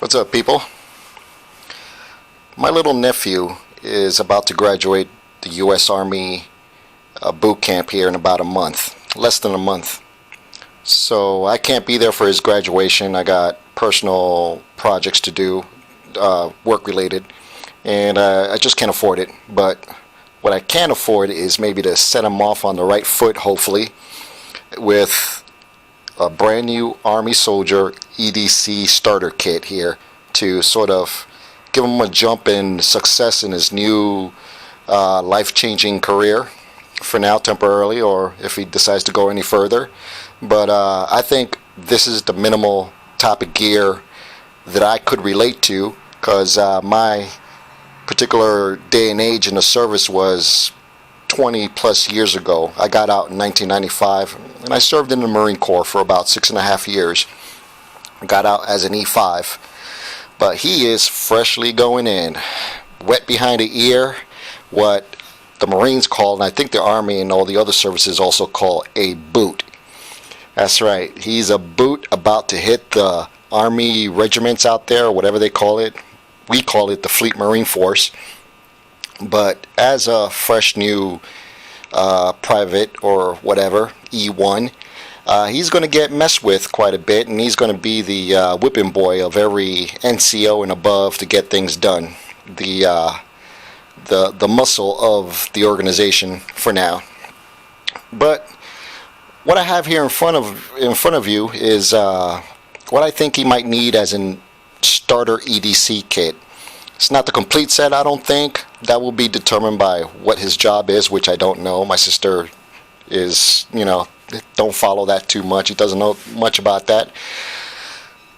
What's up, people? My little nephew is about to graduate the U.S. Army boot camp here in about a month, less than a month. So I can't be there for his graduation. I got personal projects to do, work related, and I just can't afford it. But what I can afford is maybe to set him off on the right foot, hopefully, with a brand new Army Soldier EDC starter kit here to sort of give him a jump in success in his new life-changing career for now, temporarily, or if he decides to go any further. But I think this is the minimal type of gear that I could relate to, because my particular day and age in the service was 20 plus years ago. I got out in 1995 and I served in the Marine Corps for about 6.5 years. Got out as an E5, but he is freshly going in, wet behind the ear, what the Marines call, and I think the Army and all the other services also call, a boot. That's right, he's a boot about to hit the Army regiments out there, or whatever they call it. We call it the Fleet Marine Force. But as a fresh new private or whatever, E1, he's going to get messed with quite a bit, and he's going to be the whipping boy of every NCO and above to get things done. The muscle of the organization for now. But what I have here in front of you is what I think he might need as an starter EDC kit. It's not the complete set, I don't think. That will be determined by what his job is, which I don't know. My sister is, don't follow that too much. He doesn't know much about that.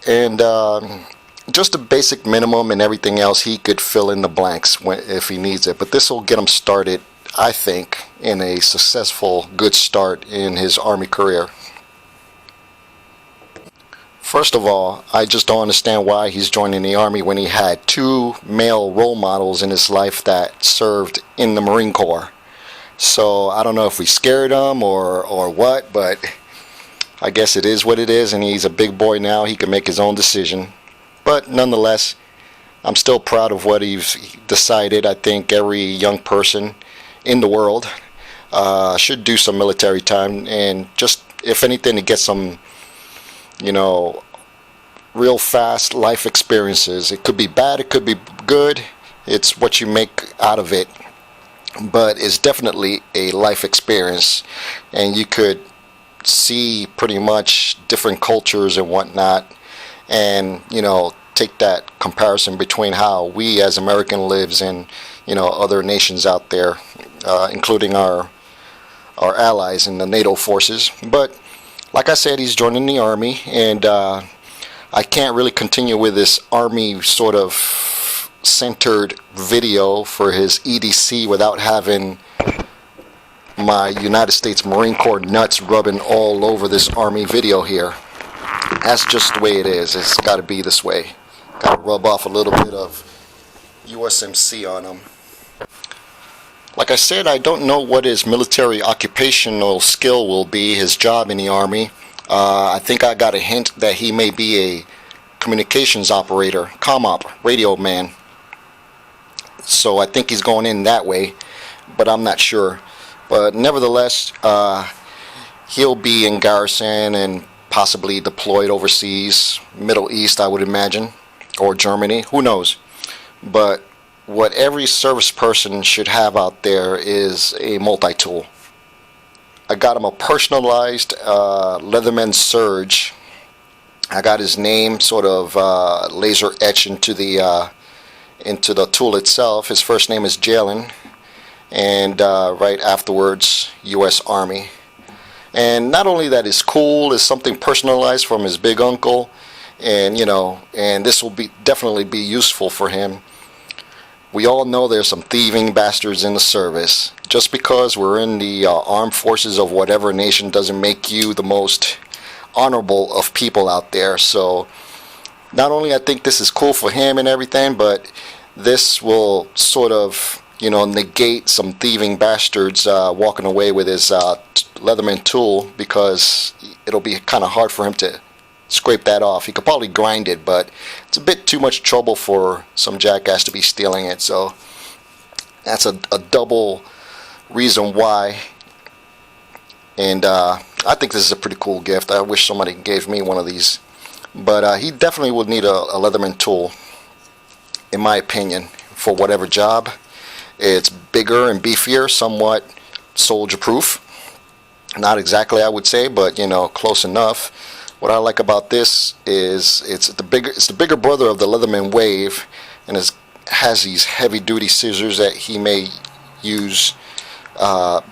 And just the basic minimum, and everything else he could fill in the blanks if he needs it. But this will get him started, I think, in a successful, good start in his Army career. First of all, I just don't understand why he's joining the Army when he had 2 male role models in his life that served in the Marine Corps. So I don't know if we scared him or what, but I guess it is what it is, and he's a big boy now. He can make his own decision. But nonetheless, I'm still proud of what he's decided. I think every young person in the world should do some military time, and just, if anything, to get some real fast life experiences. It could be bad, it could be good. It's what you make out of it. But it's definitely a life experience, and you could see pretty much different cultures and whatnot, and take that comparison between how we as American lives and other nations out there, including our allies in the NATO forces. But like I said, he's joining the Army, and I can't really continue with this Army sort of centered video for his EDC without having my United States Marine Corps nuts rubbing all over this Army video here. That's just the way it is. It's got to be this way. Got to rub off a little bit of USMC on him. Like I said, I don't know what his military occupational skill will be, his job in the Army. I think I got a hint that he may be a communications operator, comm op, radio man. So I think he's going in that way, but I'm not sure. But nevertheless, he'll be in garrison and possibly deployed overseas, Middle East, I would imagine, or Germany, who knows. But what every service person should have out there is a multi-tool. I got him a personalized Leatherman Surge. I got his name sort of laser etched into the tool itself. His first name is Jalen, and right afterwards, U.S. Army. And not only that is cool, is something personalized from his big uncle, and and this will definitely be useful for him. We all know there's some thieving bastards in the service. Just because we're in the armed forces of whatever nation doesn't make you the most honorable of people out there. So not only I think this is cool for him and everything, but this will sort of negate some thieving bastards walking away with his Leatherman tool, because it'll be kind of hard for him to scrape that off. You could probably grind it, but it's a bit too much trouble for some jackass to be stealing it. So that's a double reason why. And I think this is a pretty cool gift. I wish somebody gave me one of these. But he definitely would need a Leatherman tool, in my opinion, for whatever job. It's bigger and beefier, somewhat soldier proof. Not exactly, I would say, but you know, close enough. What I like about this is it's the bigger brother of the Leatherman Wave, and has these heavy duty scissors that he may use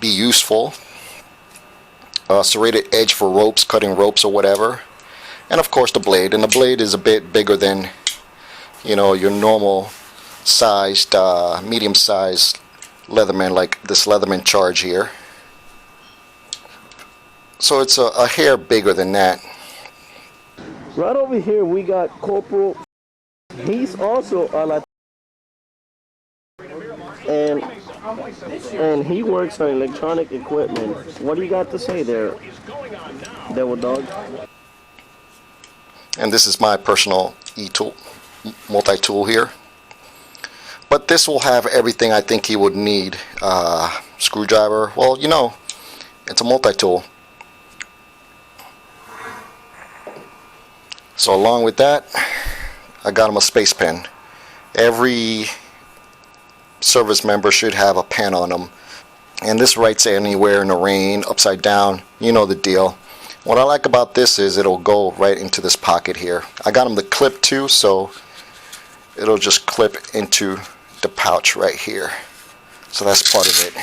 be useful. Serrated edge for ropes, cutting ropes or whatever, and of course the blade. And the blade is a bit bigger than, you know, your normal sized, medium sized Leatherman, like this Leatherman Surge here. So it's a hair bigger than that. Right over here we got Corporal. He's also a Latino, and he works on electronic equipment. What do you got to say there, Devil Dog? And this is my personal e-tool, multi-tool here. But this will have everything I think he would need. Screwdriver, well, you know, it's a multi-tool. So along with that, I got him a space pen. Every service member should have a pen on them. And this writes anywhere in the rain, upside down, you know the deal. What I like about this is it'll go right into this pocket here. I got him the clip too, so it'll just clip into the pouch right here. So that's part of it.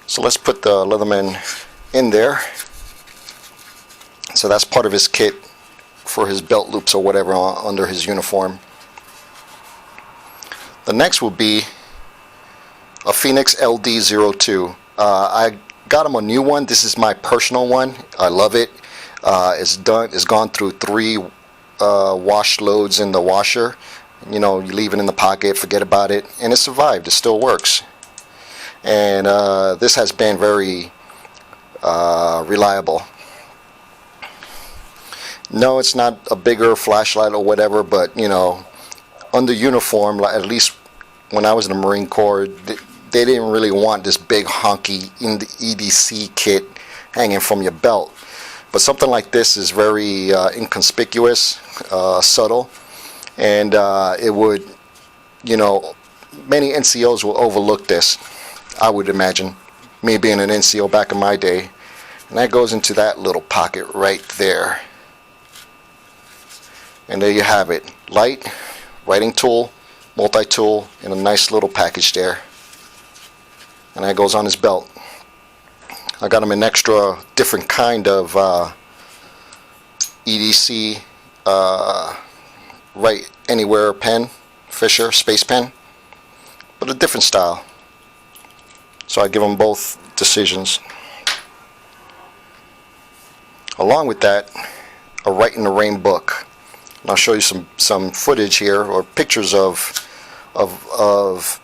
So let's put the Leatherman in there. So that's part of his kit for his belt loops or whatever under his uniform. The next will be a Phoenix LD02. I got him a new one. This is my personal one. I love it. It's gone through 3 wash loads in the washer. You know, you leave it in the pocket, forget about it, and it survived. It still works. And this has been very reliable. No, it's not a bigger flashlight or whatever, but you know, under uniform, at least when I was in the Marine Corps, they didn't really want this big honky EDC kit hanging from your belt. But something like this is very inconspicuous, subtle, and it would, you know, many NCOs will overlook this, I would imagine, me being an NCO back in my day. And that goes into that little pocket right there. And there you have it. Light, writing tool, multi-tool, in a nice little package there. And that goes on his belt. I got him an extra different kind of EDC write anywhere pen, Fisher space pen, but a different style. So I give them both decisions. Along with that, a Write in the Rain book. And I'll show you some footage here, or pictures of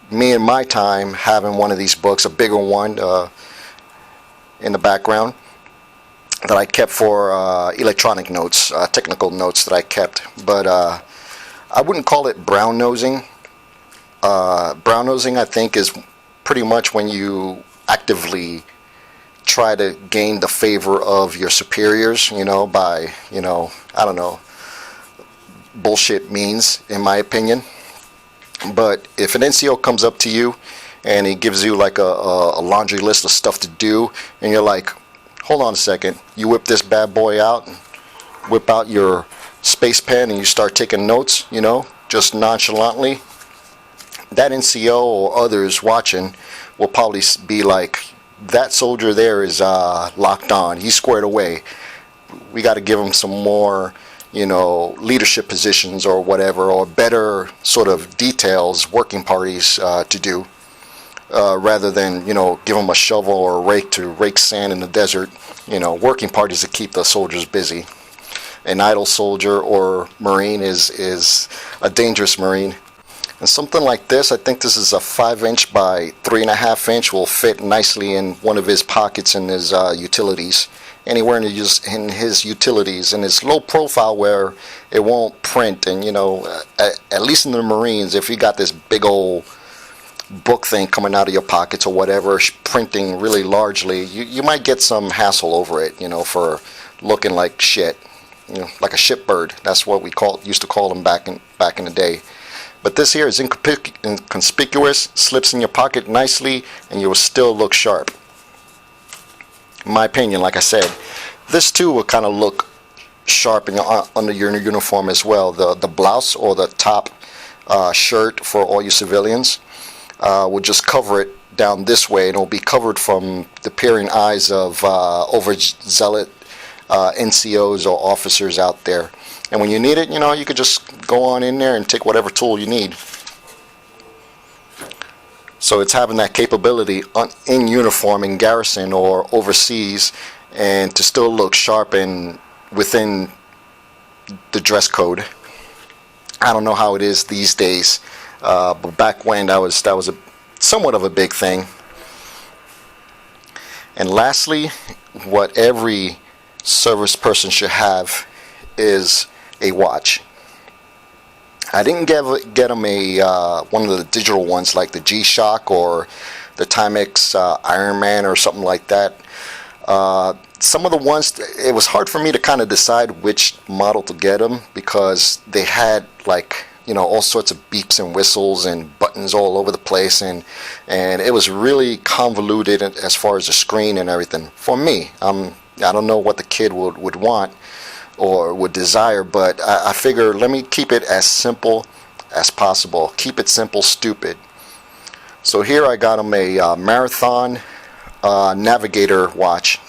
me in my time having one of these books, a bigger one in the background, that I kept for electronic notes, technical notes that I kept. But I wouldn't call it brown nosing. Brown nosing, I think, is pretty much when you actively try to gain the favor of your superiors, you know, by, you know, I don't know, bullshit means, in my opinion. But if an NCO comes up to you and he gives you like a laundry list of stuff to do, and you're like, hold on a second, you whip this bad boy out, whip out your space pen, and you start taking notes, you know, just nonchalantly, that NCO or others watching will probably be like, that soldier there is locked on, he's squared away, we got to give him some more, you know, leadership positions or whatever, or better sort of details, working parties to do, rather than, you know, give them a shovel or a rake to rake sand in the desert. You know, working parties to keep the soldiers busy. An idle soldier or Marine is a dangerous Marine. And something like this, I think this is a 5" by 3.5" will fit nicely in one of his pockets in his utilities. anywhere in his utilities, and it's low profile where it won't print. And at least in the Marines, if you got this big old book thing coming out of your pockets or whatever, printing really largely, you might get some hassle over it, for looking like shit, like a shitbird. That's what we used to call them back in the day. But this here is inconspicuous, slips in your pocket nicely, and you will still look sharp. In my opinion, like I said, this too will kind of look sharp under your uniform as well. The blouse or the top shirt for all you civilians will just cover it down this way, and it will be covered from the peering eyes of overzealous NCOs or officers out there. And when you need it, you could just go on in there and take whatever tool you need. So it's having that capability in uniform, in garrison or overseas, and to still look sharp and within the dress code. I don't know how it is these days, but back when that was somewhat of a big thing. And lastly, what every service person should have is a watch. I didn't get them one of the digital ones like the G-Shock or the Timex Iron Man or something like that. Some of the ones, it was hard for me to kind of decide which model to get them, because they had all sorts of beeps and whistles and buttons all over the place, and it was really convoluted as far as the screen and everything. For me, I don't know what the kid would want or would desire, but I figure let me keep it as simple as possible. Keep it simple, stupid. So here I got him a Marathon Navigator watch.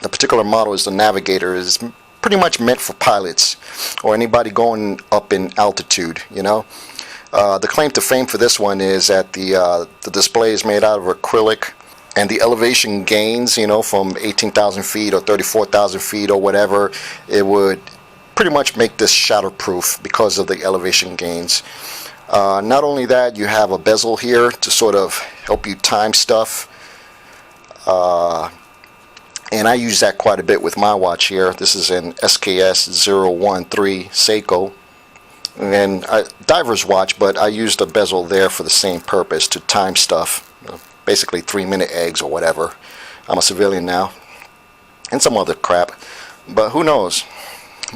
The particular model is the Navigator. Is pretty much meant for pilots or anybody going up in altitude. The claim to fame for this one is that the display is made out of acrylic, and the elevation gains, from 18,000 feet or 34,000 feet or whatever, it would pretty much make this shatterproof because of the elevation gains. Not only that, you have a bezel here to sort of help you time stuff. And I use that quite a bit with my watch here. This is an SKS 013 Seiko. And diver's watch, but I used a bezel there for the same purpose, to time stuff. Basically 3-minute eggs or whatever. I'm a civilian now. And some other crap. But who knows?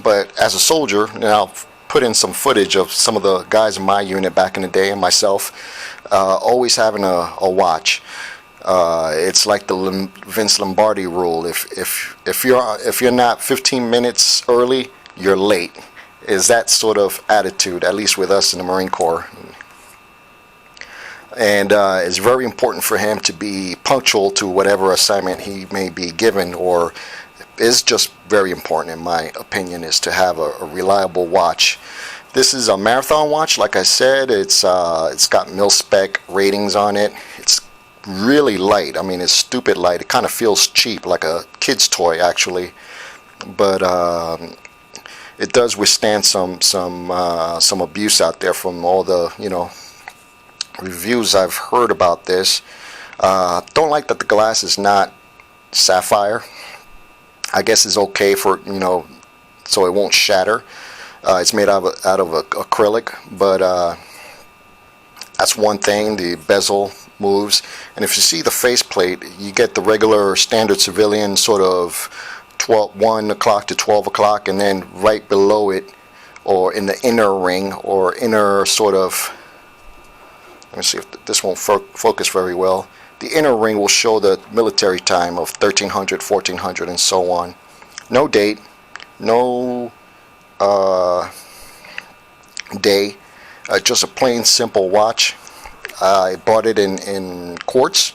But as a soldier, I'll put in some footage of some of the guys in my unit back in the day and myself always having a watch. It's like the Vince Lombardi rule. If you're not 15 minutes early, you're late. Is that sort of attitude, at least with us in the Marine Corps. And it's very important for him to be punctual to whatever assignment he may be given, or is just very important, in my opinion, is to have a reliable watch. This is a Marathon watch. Like I said, it's got mil-spec ratings on it. It's really light. I mean, it's stupid light. It kind of feels cheap, like a kid's toy actually, but it does withstand some abuse out there from all the reviews I've heard about this. Don't like that the glass is not sapphire. I guess it's okay for so it won't shatter. It's made out of acrylic, but that's one thing. The bezel moves, and if you see the faceplate, you get the regular standard civilian sort of 1 o'clock to 12 o'clock, and then right below it, or in the inner ring, or inner sort of, let me see if this won't focus very well. The inner ring will show the military time of 1300, 1400, and so on. No date, no day, just a plain simple watch. I bought it in quartz,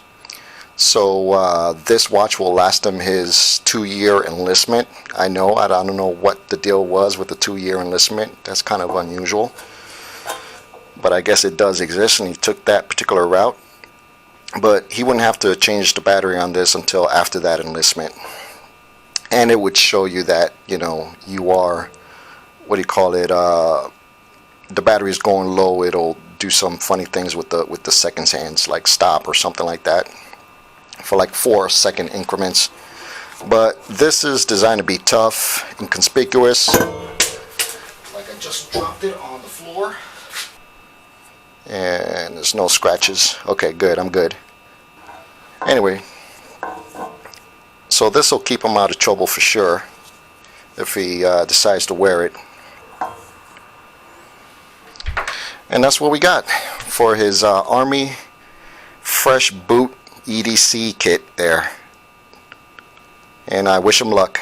so this watch will last him his 2-year enlistment. I don't know what the deal was with the 2-year enlistment. That's kind of unusual, but I guess it does exist, and he took that particular route. But he wouldn't have to change the battery on this until after that enlistment, and it would show you that you are, what do you call it, the battery is going low. It'll do some funny things with the seconds hands, like stop or something like that, for like 4-second increments. But this is designed to be tough, inconspicuous. Like I just dropped it on the floor. And there's no scratches. Okay, good, I'm good. Anyway, so this will keep him out of trouble for sure if he decides to wear it. And that's what we got for his Army Fresh Boot EDC kit there. And I wish him luck.